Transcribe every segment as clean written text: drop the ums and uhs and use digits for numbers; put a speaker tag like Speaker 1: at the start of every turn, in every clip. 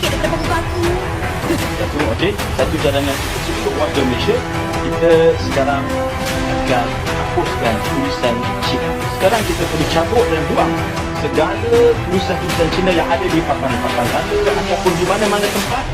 Speaker 1: sikit daripada muka aku.
Speaker 2: Okey, satu cadangan untuk warga Malaysia, kita sekarang akan hapuskan tulisan Cina. Sekarang kita perlu cabut dan buang segala tulisan-tulisan Cina yang ada di papan-papan tanda ataupun di mana-mana tempat.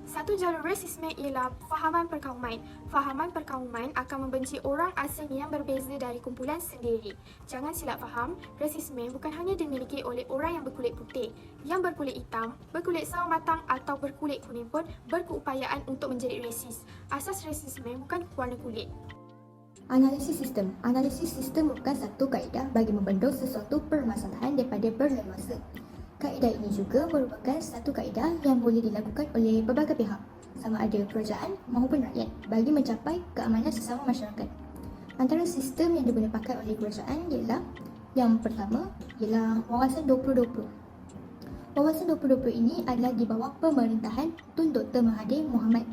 Speaker 3: Satu jalur rasisme ialah fahaman perkauman. Fahaman perkauman akan membenci orang asing yang berbeza dari kumpulan sendiri. Jangan silap faham, rasisme bukan hanya dimiliki oleh orang yang berkulit putih. Yang berkulit hitam, berkulit sawo matang atau berkulit kuning pun berkeupayaan untuk menjadi rasis. Asas rasisme bukan warna kulit.
Speaker 4: Analisis sistem. Analisis sistem merupakan satu kaedah bagi membentuk sesuatu permasalahan daripada berleluasa. Kaedah ini juga merupakan satu kaedah yang boleh dilakukan oleh berbagai pihak, sama ada kerajaan maupun rakyat, bagi mencapai keamanan sesama masyarakat. Antara sistem yang digunakan oleh kerajaan ialah yang pertama ialah Wawasan 2020. Wawasan 2020 ini adalah di bawah pemerintahan Tun Dr. Mahathir Mohamad.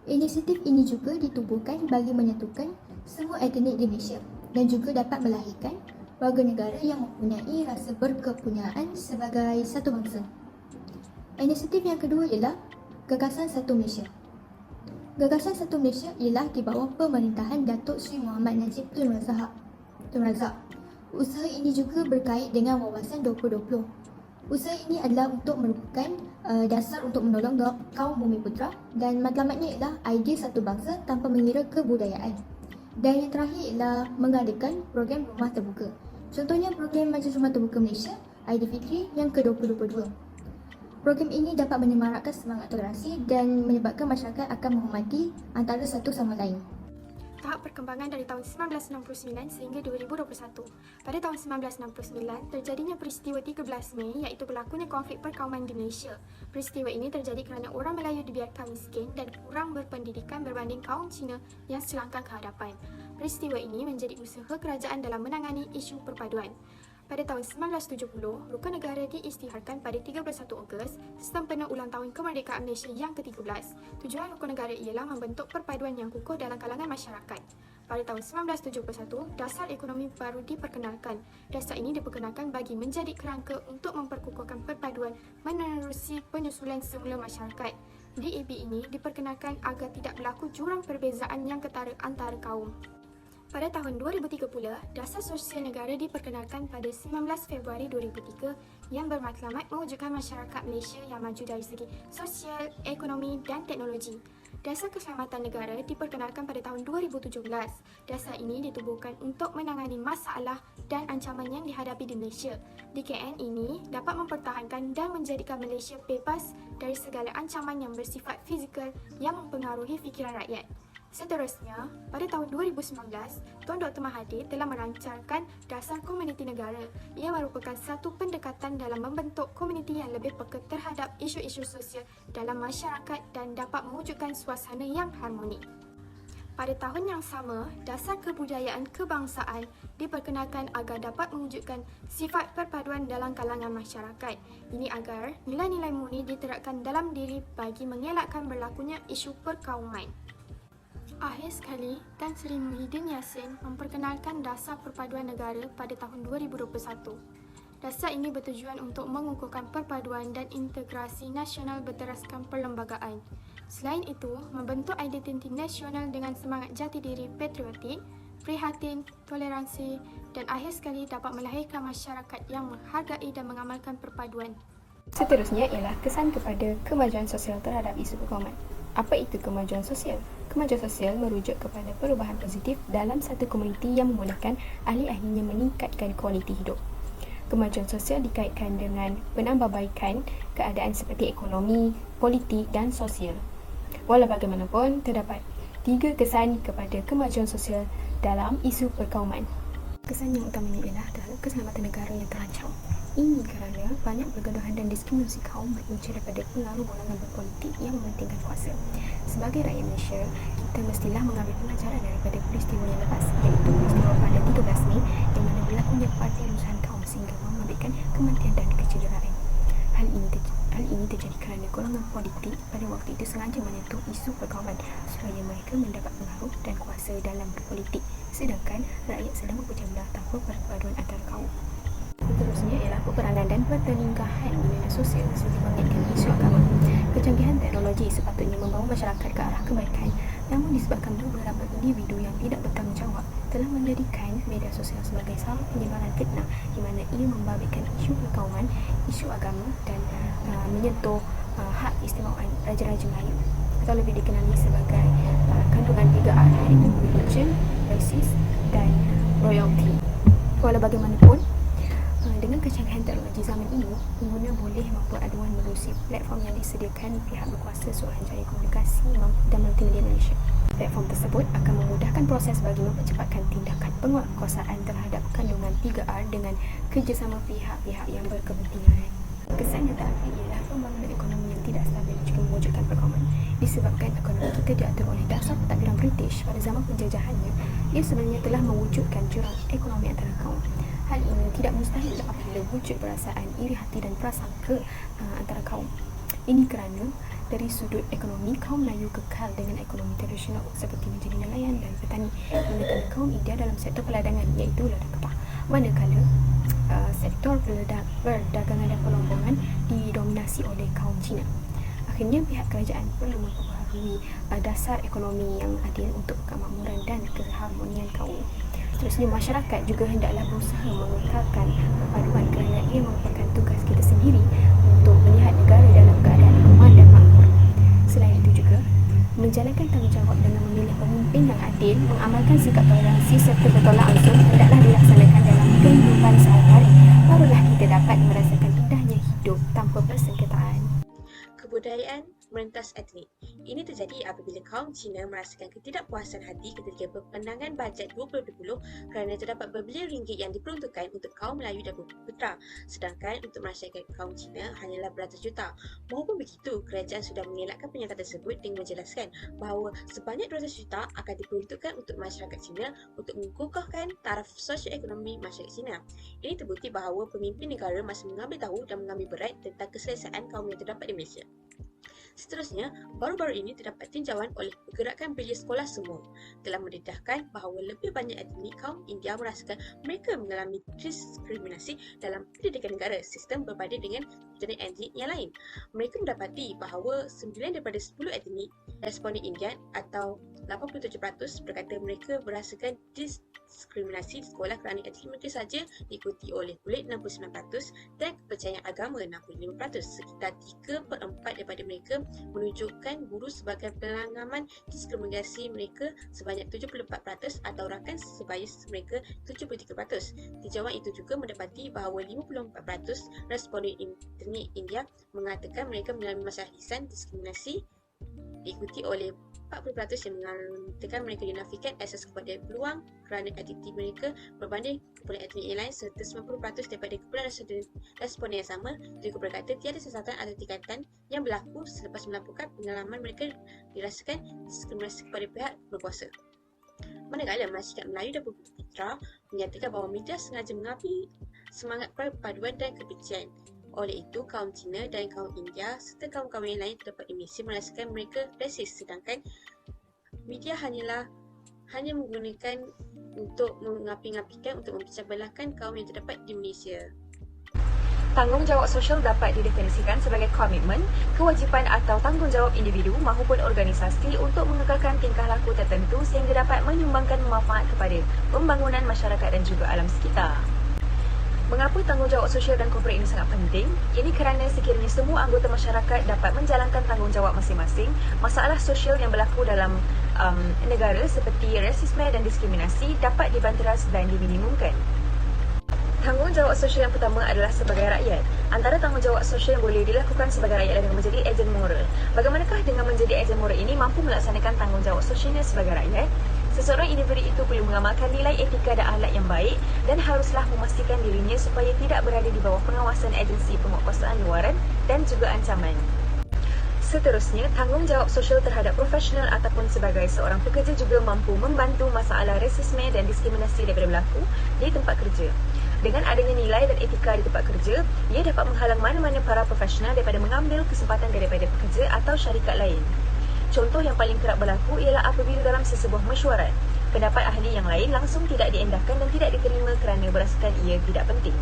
Speaker 4: Inisiatif ini juga ditubuhkan bagi menyatukan semua etnik di Malaysia dan juga dapat melahirkan warga negara yang mempunyai rasa berkepunyaan sebagai satu bangsa. Inisiatif yang kedua ialah Gagasan Satu Malaysia. Gagasan Satu Malaysia ialah di bawah pemerintahan Datuk Seri Muhammad Najib Tun Razak. Usaha ini juga berkait dengan Wawasan 2020. Usaha ini adalah untuk merupakan dasar untuk menolong kaum Bumiputera dan matlamatnya ialah idea satu bangsa tanpa mengira kebudayaan. Dan yang terakhir ialah mengadakan program rumah terbuka. Contohnya program Majlis Rumah Terbuka Malaysia Aidilfitri yang ke-2022. Program ini dapat menyemarakkan semangat toleransi dan menyebabkan masyarakat akan menghormati antara satu sama lain.
Speaker 3: Tahap perkembangan dari tahun 1969 sehingga 2021. Pada tahun 1969, terjadinya peristiwa 13 Mei iaitu berlakunya konflik perkauman di Malaysia. Peristiwa ini terjadi kerana orang Melayu dibiarkan miskin dan kurang berpendidikan berbanding kaum Cina yang selangkah ke hadapan. Peristiwa ini menjadi usaha kerajaan dalam menangani isu perpaduan. Pada tahun 1970, Rukun Negara diisytiharkan pada 31 Ogos, sempena ulang tahun kemerdekaan Malaysia yang ke-13. Tujuan Rukun Negara ialah membentuk perpaduan yang kukuh dalam kalangan masyarakat. Pada tahun 1971, dasar ekonomi baru diperkenalkan. Dasar ini diperkenalkan bagi menjadi kerangka untuk memperkukuhkan perpaduan menerusi penyusulan semula masyarakat. DAB ini diperkenalkan agar tidak berlaku jurang perbezaan yang ketara antara kaum. Pada tahun 2003 pula, Dasar Sosial Negara diperkenalkan pada 19 Februari 2003 yang bermatlamat mewujudkan masyarakat Malaysia yang maju dari segi sosial, ekonomi dan teknologi. Dasar Keselamatan Negara diperkenalkan pada tahun 2017. Dasar ini ditubuhkan untuk menangani masalah dan ancaman yang dihadapi di Malaysia. DKN ini dapat mempertahankan dan menjadikan Malaysia bebas dari segala ancaman yang bersifat fizikal yang mempengaruhi fikiran rakyat. Seterusnya, pada tahun 2019, Tun Dr. Mahathir telah merancangkan Dasar Komuniti Negara. Ia merupakan satu pendekatan dalam membentuk komuniti yang lebih peka terhadap isu-isu sosial dalam masyarakat dan dapat mewujudkan suasana yang harmoni. Pada tahun yang sama, Dasar Kebudayaan Kebangsaan diperkenalkan agar dapat mewujudkan sifat perpaduan dalam kalangan masyarakat. Ini agar nilai-nilai murni diterapkan dalam diri bagi mengelakkan berlakunya isu perkauman. Akhir sekali, Tan Sri Muhyiddin Yassin memperkenalkan Dasar Perpaduan Negara pada tahun 2021. Dasar ini bertujuan untuk mengukuhkan perpaduan dan integrasi nasional berteraskan perlembagaan. Selain itu, membentuk identiti nasional dengan semangat jati diri patriotik, prihatin, toleransi dan akhir sekali dapat melahirkan masyarakat yang menghargai dan mengamalkan perpaduan.
Speaker 5: Seterusnya ialah kesan kepada kemajuan sosial terhadap isu perkauman. Apa itu kemajuan sosial? Kemajuan sosial merujuk kepada perubahan positif dalam satu komuniti yang membolehkan ahli-ahlinya meningkatkan kualiti hidup. Kemajuan sosial dikaitkan dengan penambahbaikan keadaan seperti ekonomi, politik dan sosial. Walau bagaimanapun, terdapat 3 kesan kepada kemajuan sosial dalam isu perkauman. Kesan yang utamanya ialah terhadap keselamatan negara yang terancam. Ini kerana banyak pergaduhan dan diskriminasi kaum berpunca daripada pengaruh golongan berpolitik yang mementingkan kuasa. Sebagai rakyat Malaysia, kita mestilah mengambil pelajaran daripada peristiwa yang lepas, iaitu peristiwa pada 13 Mei yang mana berlakunya Parti Perusahaan Kaum sehingga mengakibatkan kematian dan kecederaan. Hal ini terjadi kerana golongan politik pada waktu itu sengaja menyentuh isu perkauman supaya mereka mendapat pengaruh dan kuasa dalam berpolitik, sedangkan rakyat sedang berpecah belah tanpa perpaduan antara kaum. Seterusnya ialah peperangan dan pertelingkahan di media sosial sehingga mengaitkan isu agama. Kecanggihan teknologi sepatutnya membawa masyarakat ke arah kebaikan, namun disebabkan beberapa individu yang tidak bertanggungjawab telah menjadikan media sosial sebagai sarana penyebaran fitnah di mana ia membabitkan isu perkauman, isu agama dan menyentuh hak istimewaan Raja-Raja Melayu atau lebih dikenali sebagai kandungan 3R, iaitu religion, rasis dan royalty. Walau bagaimanapun, dengan kecanggihan teknologi zaman ini, pengguna boleh membuat aduan melalui platform yang disediakan pihak berkuasa Suruhanjaya Komunikasi dan Multimedia Malaysia. Platform tersebut akan memudahkan proses bagi mempercepatkan tindakan penguatkuasaan terhadap kandungan 3R dengan kerjasama pihak-pihak yang berkepentingan. Kesan yang terakhir ialah pembangunan ekonomi yang tidak stabil juga mewujudkan perkauman. Disebabkan ekonomi kita diatur oleh dasar pentadbiran British pada zaman penjajahannya, ia sebenarnya telah mewujudkan jurang ekonomi antara kaum. Hal ini tidak mustahil apabila wujud perasaan iri hati dan prasangka antara kaum. Ini kerana dari sudut ekonomi, kaum Melayu kekal dengan ekonomi tradisional seperti menjadi nelayan dan petani, manakala kaum India dalam sektor perdagangan iaitu ladang getah. Manakala sektor perdagangan dan perlombongan didominasi oleh kaum Cina. Akhirnya pihak kerajaan perlu memperbaharui dasar ekonomi yang adil untuk kemakmuran dan keharmonian kaum. Seterusnya, masyarakat juga hendaklah berusaha mengekalkan perpaduan kerana ia merupakan tugas kita sendiri untuk melihat negara dalam keadaan aman dan makmur. Selain itu juga, menjalankan tanggungjawab dengan memilih pemimpin yang adil, mengamalkan sikap toleransi serta bertolak ansur hendaklah dilaksanakan dalam kehidupan sehari-hari. Barulah kita dapat merasakan indahnya hidup tanpa persengketaan.
Speaker 1: Kebudayaan merentas etnik. Ini terjadi apabila kaum Cina merasakan ketidakpuasan hati ketika pemenangan bajet 2020 kerana terdapat berbila ringgit yang diperuntukkan untuk kaum Melayu dan Putra, sedangkan untuk masyarakat kaum Cina hanyalah beratus juta. Walaupun begitu, kerajaan sudah mengelakkan pernyataan tersebut dengan menjelaskan bahawa sebanyak 200 juta akan diperuntukkan untuk masyarakat Cina untuk mengukuhkan taraf sosio-ekonomi masyarakat Cina. Ini terbukti bahawa pemimpin negara masih mengambil tahu dan mengambil berat tentang keselesaan kaum yang terdapat di Malaysia. Seterusnya, baru-baru ini terdapat tinjauan oleh Pergerakan Belia Sekolah Semua telah mendedahkan bahawa lebih banyak etnik kaum India merasakan mereka mengalami diskriminasi dalam pendidikan negara sistem berbanding dengan jenis etnik yang lain. Mereka mendapati bahawa 9 daripada 10 etnik responden Indian atau 87% berkata mereka merasakan diskriminasi di sekolah kerana etnik mereka saja diikuti oleh kulit 69% dan kepercayaan agama 65%. Sekitar 3/4 daripada mereka menunjukkan guru sebagai pelanggaran diskriminasi mereka sebanyak 74% atau rakan sebaya mereka 73%. Tinjauan itu juga mendapati bahawa 54% responden etnik India mengatakan mereka mengalami masalah lisan diskriminasi, diikuti oleh 40% yang mengatakan mereka dinafikan akses kepada peluang kerana aktiviti mereka berbanding kumpulan etnik yang lain, serta 90% daripada kumpulan responden yang sama juga berkata tiada siasatan atau tingkatan yang berlaku selepas melaporkan pengalaman mereka dirasakan diskriminasi kepada pihak berkuasa. Manakala masyarakat Melayu dan Putra menyatakan bahawa media sengaja mengapi semangat perpaduan dan kebencian. Oleh itu, kaum Cina dan kaum India serta kaum-kaum yang lain terdapat di Malaysia merasakan mereka rasis, sedangkan media hanya menggunakan untuk mengapi-ngapikan untuk memecah belahkan kaum yang terdapat di Malaysia.
Speaker 6: Tanggungjawab sosial dapat didefinisikan sebagai komitmen, kewajipan atau tanggungjawab individu maupun organisasi untuk mengekalkan tingkah laku tertentu sehingga dapat menyumbangkan manfaat kepada pembangunan masyarakat dan juga alam sekitar. Mengapa tanggungjawab sosial dan korporat ini sangat penting? Ini kerana sekiranya semua anggota masyarakat dapat menjalankan tanggungjawab masing-masing, masalah sosial yang berlaku dalam negara seperti rasisme dan diskriminasi dapat dibanteras dan diminimumkan. Tanggungjawab sosial yang pertama adalah sebagai rakyat. Antara tanggungjawab sosial yang boleh dilakukan sebagai rakyat adalah menjadi ejen moral. Bagaimanakah dengan menjadi ejen moral ini mampu melaksanakan tanggungjawab sosialnya sebagai rakyat? Seseorang individu itu perlu mengamalkan nilai etika dan akhlak yang baik dan haruslah memastikan dirinya supaya tidak berada di bawah pengawasan agensi penguatkuasaan luaran dan juga ancaman. Seterusnya, tanggungjawab sosial terhadap profesional ataupun sebagai seorang pekerja juga mampu membantu masalah rasisme dan diskriminasi daripada berlaku di tempat kerja. Dengan adanya nilai dan etika di tempat kerja, ia dapat menghalang mana-mana para profesional daripada mengambil kesempatan daripada pekerja atau syarikat lain. Contoh yang paling kerap berlaku ialah apabila dalam sesebuah mesyuarat, pendapat ahli yang lain langsung tidak diendahkan dan tidak diterima kerana berasakan ia tidak penting.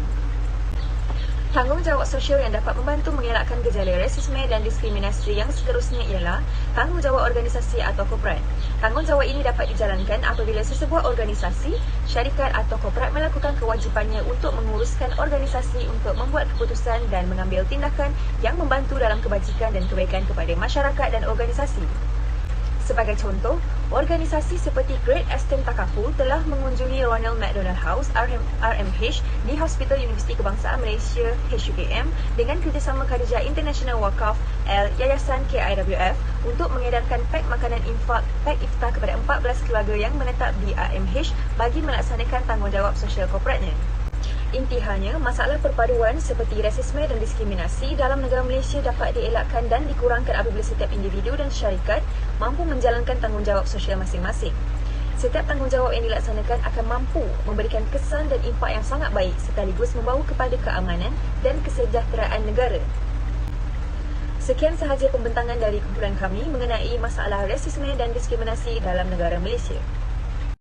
Speaker 6: Tanggungjawab sosial yang dapat membantu mengelakkan gejala rasisme dan diskriminasi yang seterusnya ialah tanggungjawab organisasi atau korporat. Tanggungjawab ini dapat dijalankan apabila sesebuah organisasi, syarikat atau korporat melakukan kewajipannya untuk menguruskan organisasi untuk membuat keputusan dan mengambil tindakan yang membantu dalam kebajikan dan kebaikan kepada masyarakat dan organisasi. Sebagai contoh, organisasi seperti Great Eastern Takaful telah mengunjungi Ronald McDonald House RMH di Hospital Universiti Kebangsaan Malaysia HUKM dengan kerjasama Khadijah International Wakaf Yayasan KIWF untuk mengedarkan pak makanan pak iftar kepada 14 keluarga yang menetap di RMH bagi melaksanakan tanggungjawab sosial korporatnya. Intihannya, masalah perpaduan seperti rasisme dan diskriminasi dalam negara Malaysia dapat dielakkan dan dikurangkan apabila setiap individu dan syarikat mampu menjalankan tanggungjawab sosial masing-masing. Setiap tanggungjawab yang dilaksanakan akan mampu memberikan kesan dan impak yang sangat baik sekaligus membawa kepada keamanan dan kesejahteraan negara. Sekian sahaja pembentangan dari kumpulan kami mengenai masalah rasisme dan diskriminasi dalam negara Malaysia.